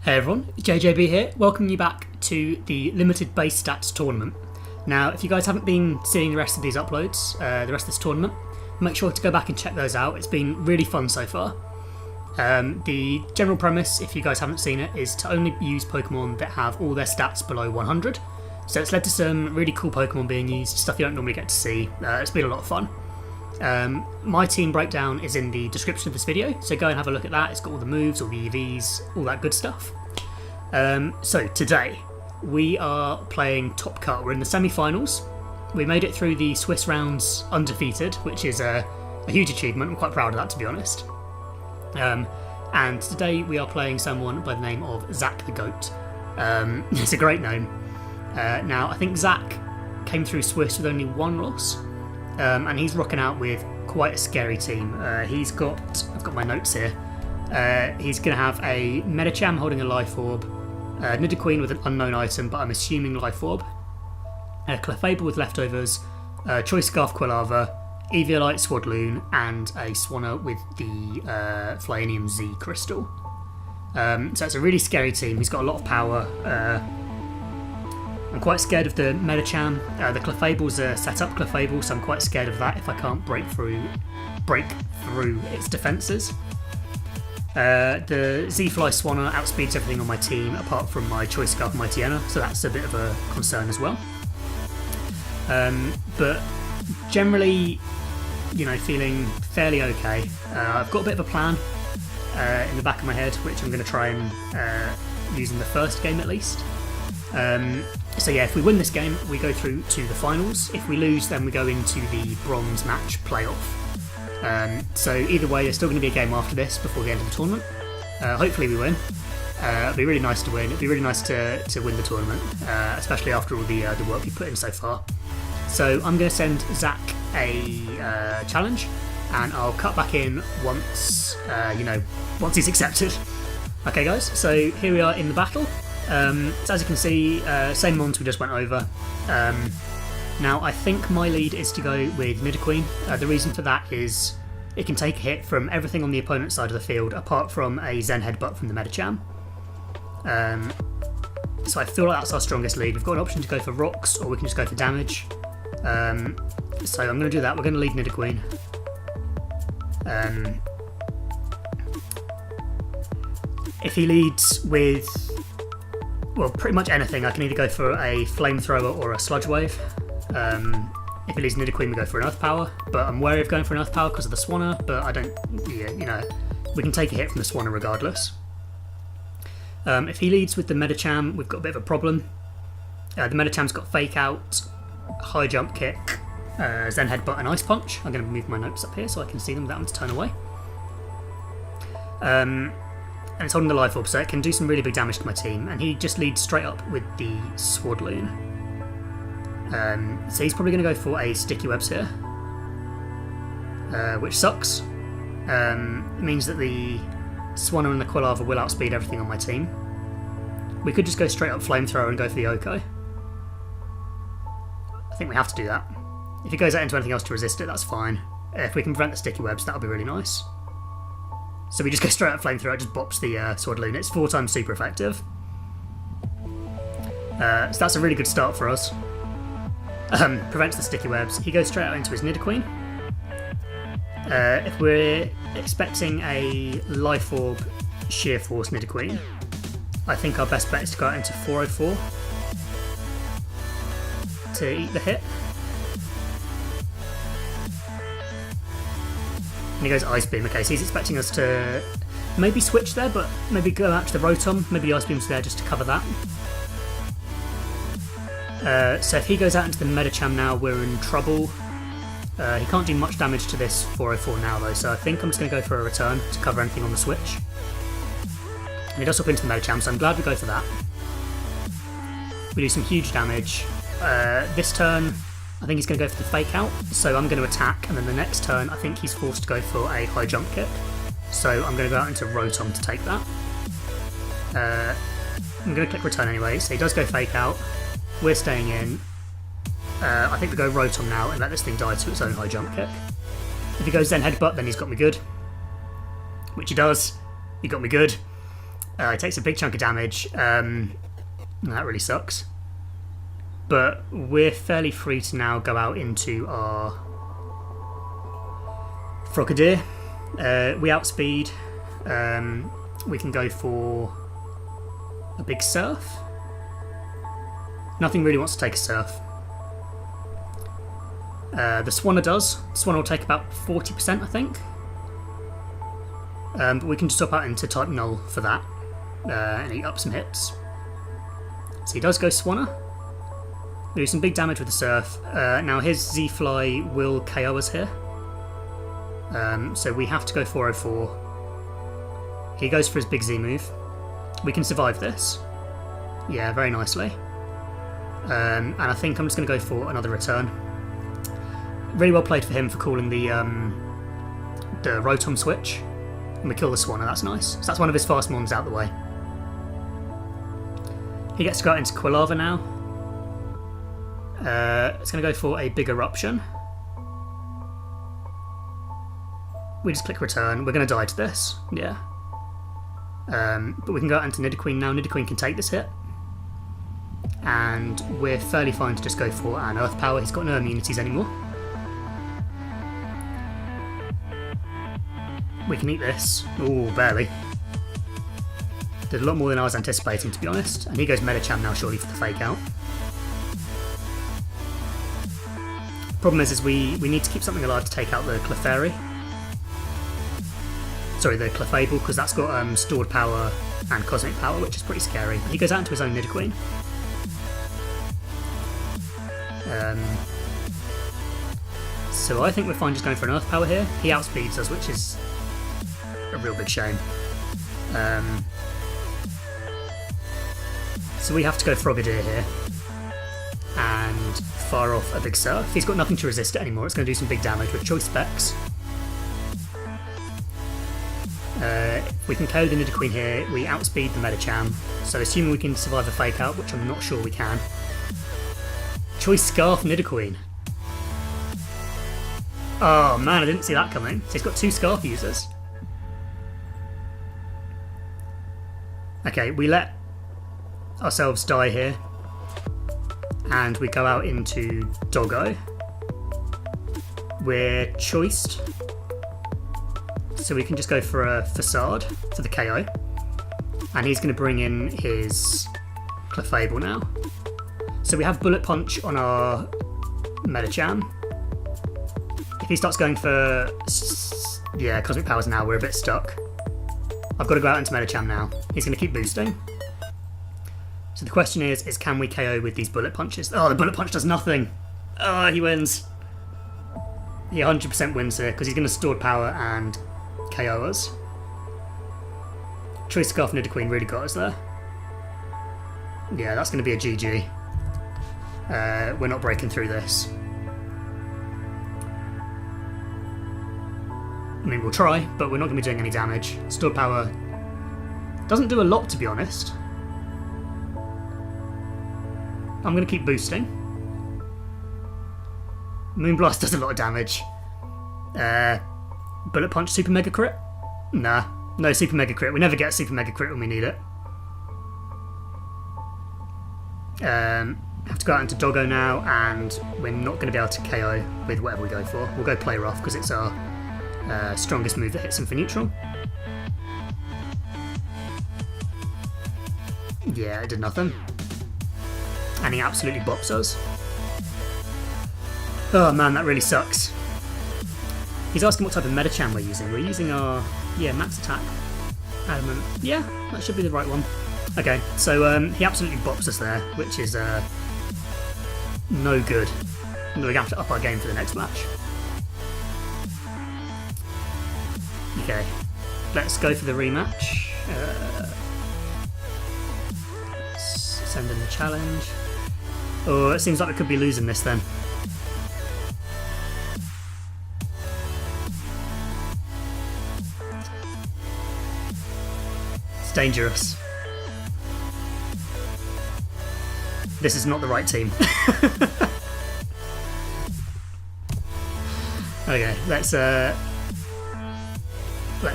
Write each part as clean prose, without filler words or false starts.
Hey everyone, it's JJB here, welcoming you back to the Limited Base Stats Tournament. Now, if you guys haven't been seeing the rest of these uploads, the rest of this tournament, make sure to go back and check those out. It's been really fun so far. The general premise, if you guys haven't seen it, is to only use Pokemon that have all their stats below 100. So it's led to some really cool Pokemon being used, stuff you don't normally get to see. It's been a lot of fun. My team breakdown is in the description of this video, so go and have a look at that. It's got all the moves, all the EVs, all that good stuff. So today we are playing Top Cut. We're in the semi-finals. We made it through the Swiss rounds undefeated, which is a huge achievement. I'm quite proud of that, to be honest. And today we are playing someone by the name of Zach the Goat. It's a great name. Now I think Zach came through Swiss with only one loss. And he's rocking out with quite a scary team. I've got my notes here. He's going to have a Medicham holding a Life Orb, Nidoqueen with an unknown item, but I'm assuming Life Orb, Clefable with leftovers, Choice Scarf Quilava, Eviolite Swadloon, and a Swanna with the Flyinium Z Crystal. So it's a really scary team. He's got a lot of power. I'm quite scared of the Medicham. The Clefable's a set-up Clefable, so I'm quite scared of that if I can't break through its defences. The Z-Fly Swanna outspeeds everything on my team apart from my Choice Scarf Mightyena, so that's a bit of a concern as well. But generally, feeling fairly okay. I've got a bit of a plan in the back of my head, which I'm going to try and use in the first game at least. So yeah, if we win this game, we go through to the finals. If we lose, then we go into the bronze match playoff. So either way, there's still going to be a game after this before the end of the tournament. Hopefully we win. It'd be really nice to win. It'd be really nice to win the tournament, especially after all the work we put in so far. So I'm going to send Zach a challenge, and I'll cut back in once he's accepted. Okay, guys. So here we are in the battle. So as you can see, same mons we just went over. Now I think my lead is to go with Nidoqueen. The reason for that is it can take a hit from everything on the opponent's side of the field apart from a Zen Headbutt from the Medicham. So I feel like that's our strongest lead. We've got an option to go for rocks or we can just go for damage. So I'm going to do that. We're going to lead Nidoqueen. If he leads with pretty much anything, I can either go for a flamethrower or a sludgewave. If it leads Nidoqueen, we go for an earth power, but I'm wary of going for an earth power because of the Swanna, but I don't, we can take a hit from the Swanna regardless. If he leads with the Medicham, we've got a bit of a problem. The Medicham's got Fake Out, High Jump Kick, Zen Headbutt and Ice Punch. I'm going to move my notes up here so I can see them without having to turn away. And it's holding the Life Orb, so it can do some really big damage to my team, and he just leads straight up with the Swadloon. So he's probably going to go for a Sticky Webs here, which sucks. It means that the Swanna and the Quilava will outspeed everything on my team. We could just go straight up Flamethrower and go for the Oko. I think we have to do that. If he goes out into anything else to resist it, that's fine. If we can prevent the Sticky Webs, that'll be really nice. So we just go straight up Flamethrower, it just bops the Swadloon. It's 4 times super effective. So that's a really good start for us. Prevents the Sticky Webs. He goes straight out into his Nidoqueen. If we're expecting a Life Orb Sheer Force Nidoqueen, I think our best bet is to go out into 404 to eat the hit. And he goes Ice Beam. Okay, so he's expecting us to maybe switch there, but maybe go out to the Rotom. Maybe the Ice Beam's there just to cover that. So if he goes out into the Medicham now, we're in trouble. He can't do much damage to this 404 now though, so I think I'm just going to go for a return to cover anything on the switch. And he does hop into the Medicham, so I'm glad we go for that. We do some huge damage. This turn, I think he's going to go for the Fake Out, so I'm going to attack, and then the next turn I think he's forced to go for a High Jump Kick. So I'm going to go out into Rotom to take that. I'm going to click Return anyway, so he does go Fake Out. We're staying in. I think we go Rotom now and let this thing die to its own High Jump Kick. If he goes Zen Headbutt, then he's got me good. Which he does. He got me good. It takes a big chunk of damage. That really sucks. But we're fairly free to now go out into our Frogadier. We outspeed. We can go for a big surf. Nothing really wants to take a surf. The Swanna does. The Swanna will take about 40%, I think. But we can just swap out into type Null for that. And eat up some hits. So he does go Swanna. Do some big damage with the surf. Now his Z-Fly will KO us here. So we have to go 404. He goes for his big Z move. We can survive this. Yeah, very nicely. And I think I'm just going to go for another return. Really well played for him for calling the Rotom switch. And we kill the Swanna, that's nice. So that's one of his fast mons out the way. He gets to go out into Quilava now. It's going to go for a big eruption. We just click return. We're going to die to this. Yeah. But we can go out into Nidoqueen now. Nidoqueen can take this hit. And we're fairly fine to just go for an Earth Power. He's got no immunities anymore. We can eat this. Ooh, barely. Did a lot more than I was anticipating, to be honest. And he goes Medicham now, surely, for the fake out. Problem is we need to keep something alive to take out the Clefairy. Sorry, the Clefable, because that's got stored power and cosmic power, which is pretty scary. He goes out into his own Nidoqueen. So I think we're fine just going for an Earth Power here. He outspeeds us, which is a real big shame. So we have to go Frogadier here and fire off a big surf. He's got nothing to resist it anymore. It's going to do some big damage with choice specs. We can KO the Nidoqueen here. We outspeed the Medicham. So assuming we can survive a fake out, which I'm not sure we can. Choice Scarf Nidoqueen. Oh man, I didn't see that coming. So he's got 2 Scarf users. Okay, we let ourselves die here. And we go out into Doggo. We're choiced. So we can just go for a Facade for the KO. And he's going to bring in his Clefable now. So we have Bullet Punch on our Medicham. If he starts going for Cosmic Powers now, we're a bit stuck. I've got to go out into Medicham now. He's going to keep boosting. So the question is can we KO with these Bullet Punches? Oh, the Bullet Punch does nothing. Oh, he wins. He 100% wins here because he's going to store power and KO us. Choice Scarf Nidoqueen really got us there. Yeah, that's going to be a GG. We're not breaking through this. I mean, we'll try, but we're not going to be doing any damage. Stored power doesn't do a lot, to be honest. I'm going to keep boosting. Moonblast does a lot of damage. Bullet Punch Super Mega Crit? Nah, no Super Mega Crit. We never get Super Mega Crit when we need it. Have to go out into Doggo now, and we're not going to be able to KO with whatever we go for. We'll go Play Rough because it's our strongest move that hits him for neutral. Yeah, it did nothing. And he absolutely bops us. Oh man, that really sucks. He's asking what type of Medicham we're using. We're using our, max attack adamant. Yeah, that should be the right one. Okay, so he absolutely bops us there, which is no good. We're going to have to up our game for the next match. Okay, let's go for the rematch. Send in the challenge. Oh, it seems like we could be losing this then. It's dangerous. This is not the right team. Okay, let's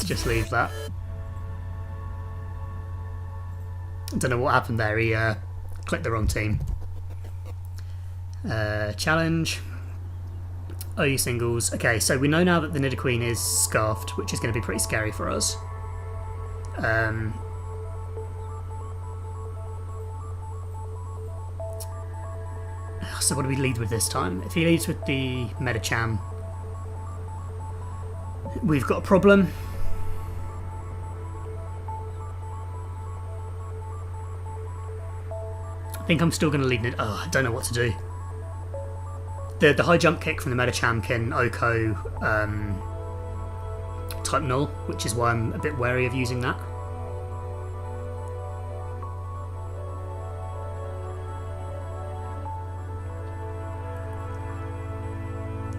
just leave that. Don't know what happened there, he clicked the wrong team. Challenge. OU singles. Okay, so we know now that the Nidoqueen is scarfed, which is going to be pretty scary for us. So what do we lead with this time? If he leads with the Medicham, we've got a problem. I think I'm still going to lead it. Oh, I don't know what to do. The high jump kick from the Medicham can OHKO type Null, which is why I'm a bit wary of using that.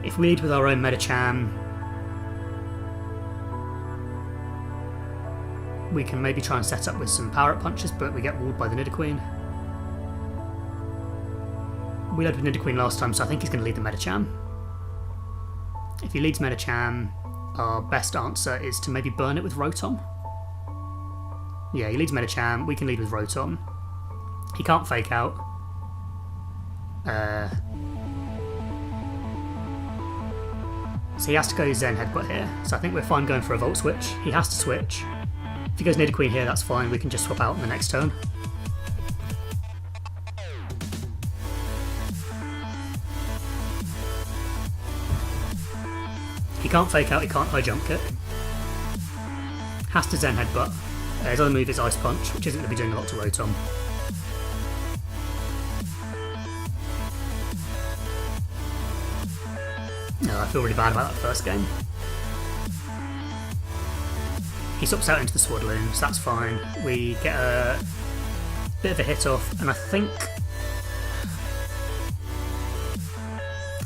If we lead with our own Medicham, we can maybe try and set up with some power-up punches, but we get walled by the Nidoqueen. We led with Nidoqueen last time, so I think he's going to lead the Medicham. If he leads Medicham, our best answer is to maybe burn it with Rotom. Yeah, he leads Medicham, we can lead with Rotom. He can't fake out. So he has to go Zen Headbutt here, so I think we're fine going for a Volt Switch. He has to switch. If he goes Nidoqueen here, that's fine, we can just swap out in the next turn. He can't fake out, he can't high jump kick. Has to Zen Headbutt. His other move is Ice Punch, which isn't going to be doing a lot to Rotom. No, I feel really bad about that first game. He swaps out into the Swadloon, so that's fine. We get a bit of a hit off, and I think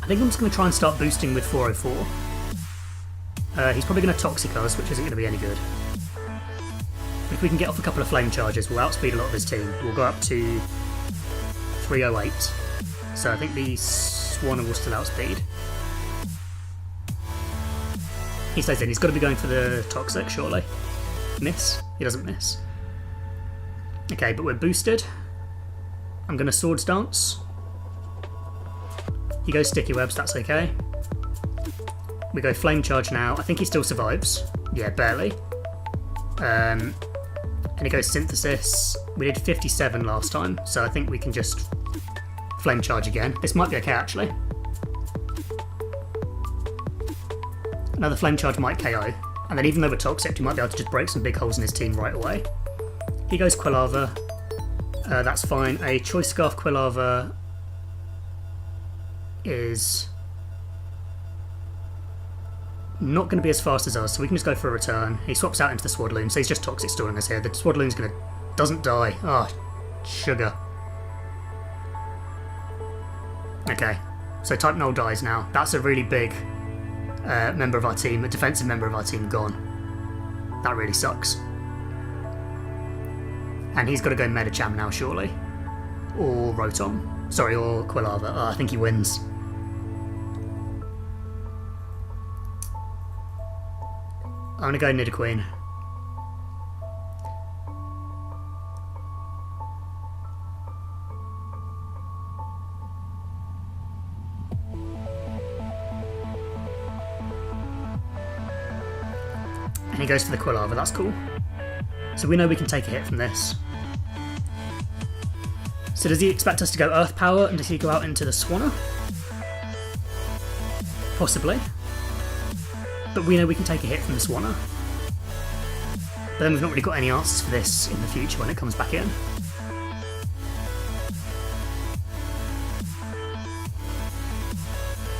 I'm just going to try and start boosting with 404. He's probably going to Toxic us, which isn't going to be any good. If we can get off a couple of Flame Charges, we'll outspeed a lot of his team. We'll go up to 308. So I think the Swanna will still outspeed. He stays in. He's got to be going for the Toxic, surely. Miss? He doesn't miss. Okay, but we're boosted. I'm going to Swords Dance. He goes Sticky Webs, that's okay. We go Flame Charge now. I think he still survives. Yeah, barely. And he goes Synthesis. We did 57 last time, so I think we can just Flame Charge again. This might be okay, actually. Another Flame Charge might KO. And then even though we're Toxic, we might be able to just break some big holes in his team right away. He goes Quilava. That's fine. A Choice Scarf Quilava is not going to be as fast as us, so we can just go for a return. He swaps out into the Swadloon, so he's just Toxic stalling us here. The Swadloon's doesn't die. Ah, oh, sugar. Okay, so type Null dies now. That's a really big member of our team, a defensive member of our team gone. That really sucks. And he's got to go Medicham now, surely. Or Rotom. Sorry, or Quilava. Oh, I think he wins. I'm going to go Nidoqueen. And he goes for the Quilava, that's cool. So we know we can take a hit from this. So does he expect us to go Earth Power, and does he go out into the Swanna? Possibly. But we know we can take a hit from the Swanna. But then we've not really got any answers for this in the future when it comes back in.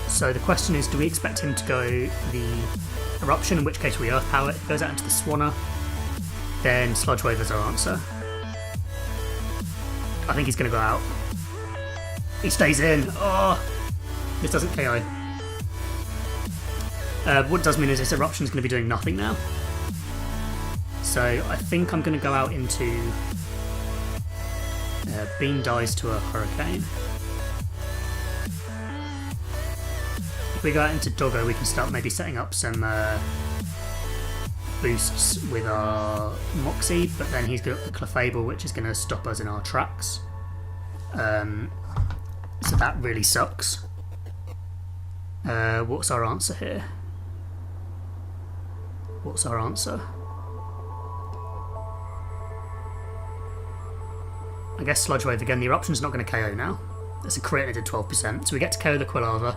So the question is, do we expect him to go the Eruption, in which case we Earth Power? If he goes out into the Swanna, then Sludgewave is our answer. I think he's going to go out. He stays in. Oh, this doesn't KO. What it does mean is this Eruption is going to be doing nothing now. So I think I'm going to go out into Beam dies to a Hurricane. If we go out into Doggo, we can start maybe setting up some boosts with our Moxie, but then he's got the Clefable, which is going to stop us in our tracks. So that really sucks. What's our answer here? What's our answer? I guess Sludgewave again. The eruption's not going to KO now. That's a crit and it did 12%. So we get to KO the Quilava.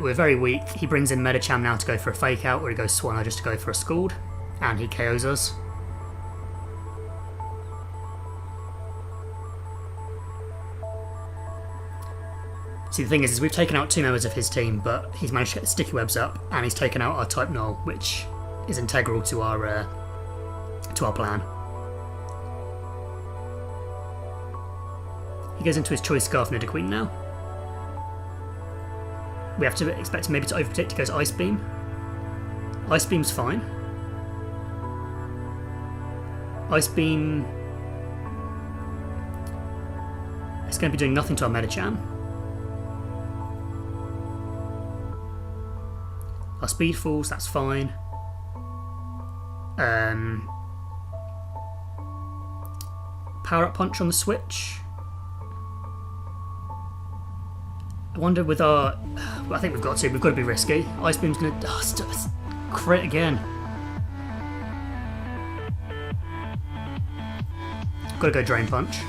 We're very weak. He brings in Medicham now to go for a fake out, or he goes Swanna just to go for a Scald. And he KOs us. See, the thing is we've taken out 2 members of his team, but he's managed to get the sticky webs up, and he's taken out our type Null, which is integral to our plan. He goes into his Choice Scarf Nidoqueen now. We have to expect him maybe to overpredict. He goes Ice Beam. Ice Beam's fine. Ice Beam... It's going to be doing nothing to our Medicham. Our speed falls, that's fine. Power Up Punch on the switch. I wonder with our... I think we've got to be risky. Ice Beam's going to... crit again. Got to go Drain Punch.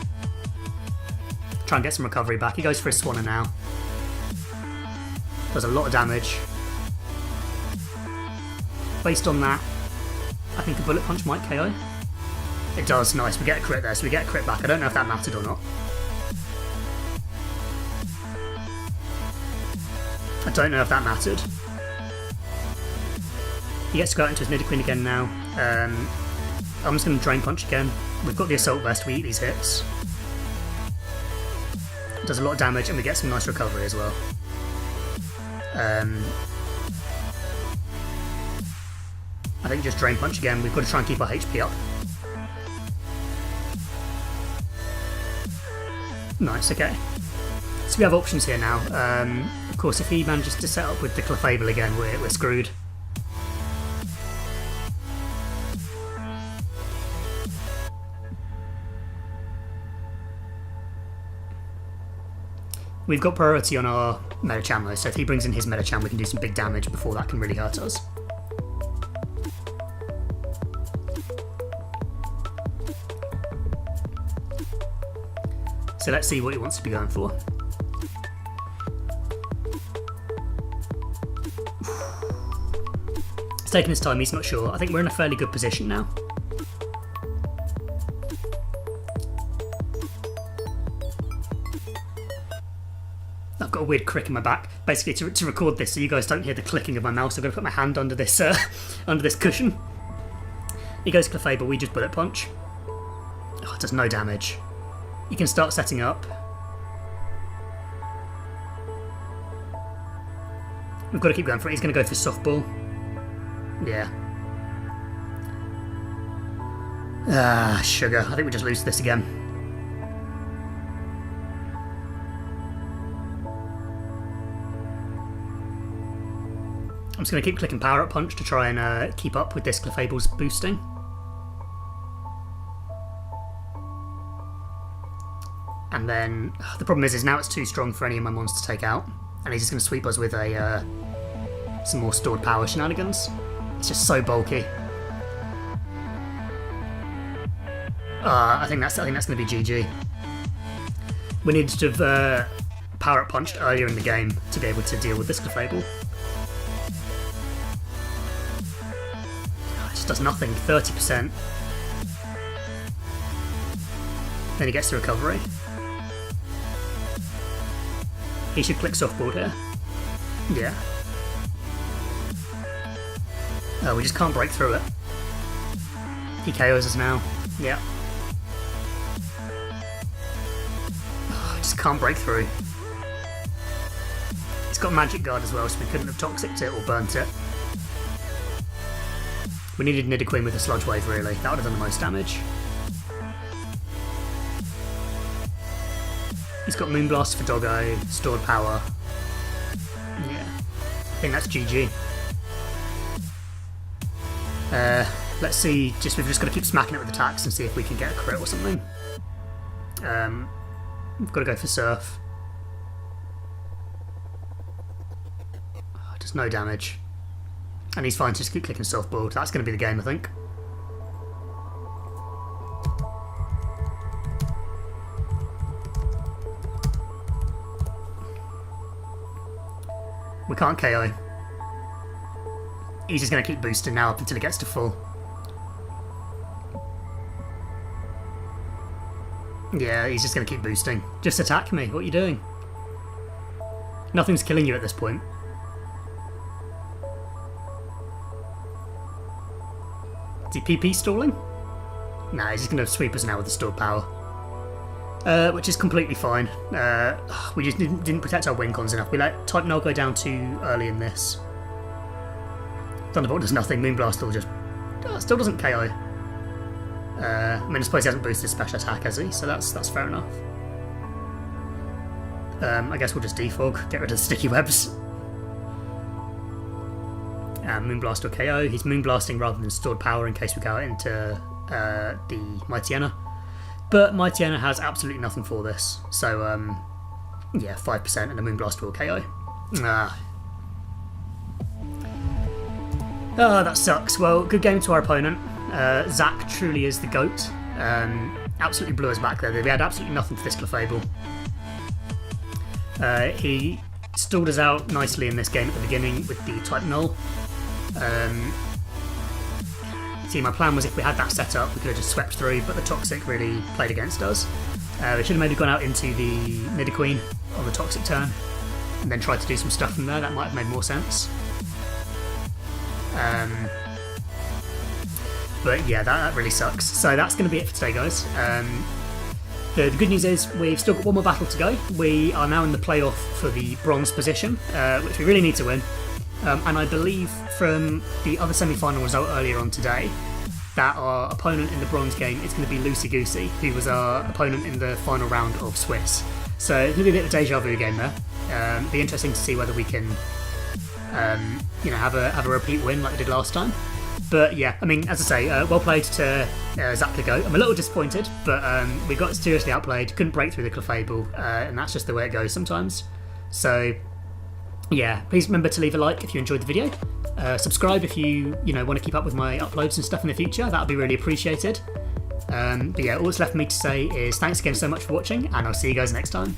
Try and get some recovery back. He goes for his Swanna now. Does a lot of damage. Based on that, I think a Bullet Punch might KO. It does, nice. We get a crit there, so we get a crit back. I don't know if that mattered or not. I don't know if that mattered. He gets to go out into his Nidoqueen again now. I'm just going to Drain Punch again. We've got the Assault Vest, we eat these hits. It does a lot of damage and we get some nice recovery as well. I think just Drain Punch again. We've got to try and keep our HP up. Nice, okay. So we have options here now. Of course, if he manages to set up with the Clefable again, we're screwed. We've got priority on our Medicham though, so if he brings in his Medicham, we can do some big damage before that can really hurt us. So let's see what he wants to be going for. He's taking his time, he's not sure. I think we're in a fairly good position now. I've got a weird crick in my back. Basically, to record this so you guys don't hear the clicking of my mouse, I've got to put my hand under this under this cushion. He goes Clefable, we just Bullet Punch. Oh, it does no damage. You can start setting up. We've got to keep going for it. He's going to go for Softball. Yeah. Sugar. I think we just lose this again. I'm just going to keep clicking Power Up Punch to try and keep up with this Clefable's boosting. And then the problem is now it's too strong for any of my mons to take out, and he's just going to sweep us with a some more stored power shenanigans. It's just so bulky. I think that's going to be GG. We needed to have Power Up Punched earlier in the game to be able to deal with this Clefable. It just does nothing. 30%. Then he gets the recovery. He should click Softball here. Yeah. Oh, we just can't break through it. He KOs us now. Yeah. Oh, I just can't break through. It's got Magic Guard as well, so we couldn't have Toxiced it or burnt it. We needed Nidoqueen with a Sludge Wave, really. That would have done the most damage. He's got Moonblast for Doggo, stored power. Yeah. I think that's GG. Let's see, we've just got to keep smacking it with attacks and see if we can get a crit or something. We've got to go for Surf. Oh, does no damage. And he's fine to just keep clicking Softball. That's going to be the game, I think. We can't KO. He's just going to keep boosting now up until it gets to full. Yeah, he's just going to keep boosting. Just attack me. What are you doing? Nothing's killing you at this point. Is he PP stalling? Nah, he's just going to sweep us now with the stored power. Which is completely fine. We just didn't protect our win cons enough. We let Type Null go down too early in this. Thunderbolt does nothing. Moonblast still doesn't KO. I mean, I suppose he hasn't boosted his special attack, has he? So that's fair enough. I guess we'll just defog, get rid of the sticky webs. Moonblast will KO. He's Moonblasting rather than stored power in case we go into the Mightyena. But Mightyena has absolutely nothing for this. So, yeah, 5% and a Moonblast will KO. Oh, that sucks. Well, good game to our opponent. Zach truly is the GOAT. Absolutely blew us back there. We had absolutely nothing for this Clefable. He stalled us out nicely in this game at the beginning with the Type Null. See, my plan was if we had that set up, we could have just swept through, but the Toxic really played against us. We should have maybe gone out into the Nidoqueen on the Toxic turn, and then tried to do some stuff from there. That might have made more sense. But yeah, that really sucks. So that's going to be it for today, guys. The good news is we've still got one more battle to go. We are now in the playoff for the bronze position, which we really need to win. And I believe from the other semi-final result earlier on today that our opponent in the bronze game is going to be Lucy Goosey, who was our opponent in the final round of Swiss. So it's going to be a bit of a deja vu game there. Be interesting to see whether we can have a repeat win like we did last time. But yeah, I mean, as I say, well played to Zach the GOAT. I'm a little disappointed, but we got seriously outplayed, couldn't break through the Clefable, and that's just the way it goes sometimes. So yeah, please remember to leave a like if you enjoyed the video. Subscribe if you want to keep up with my uploads and stuff in the future. That would be really appreciated. But yeah, all that's left for me to say is thanks again so much for watching, and I'll see you guys next time.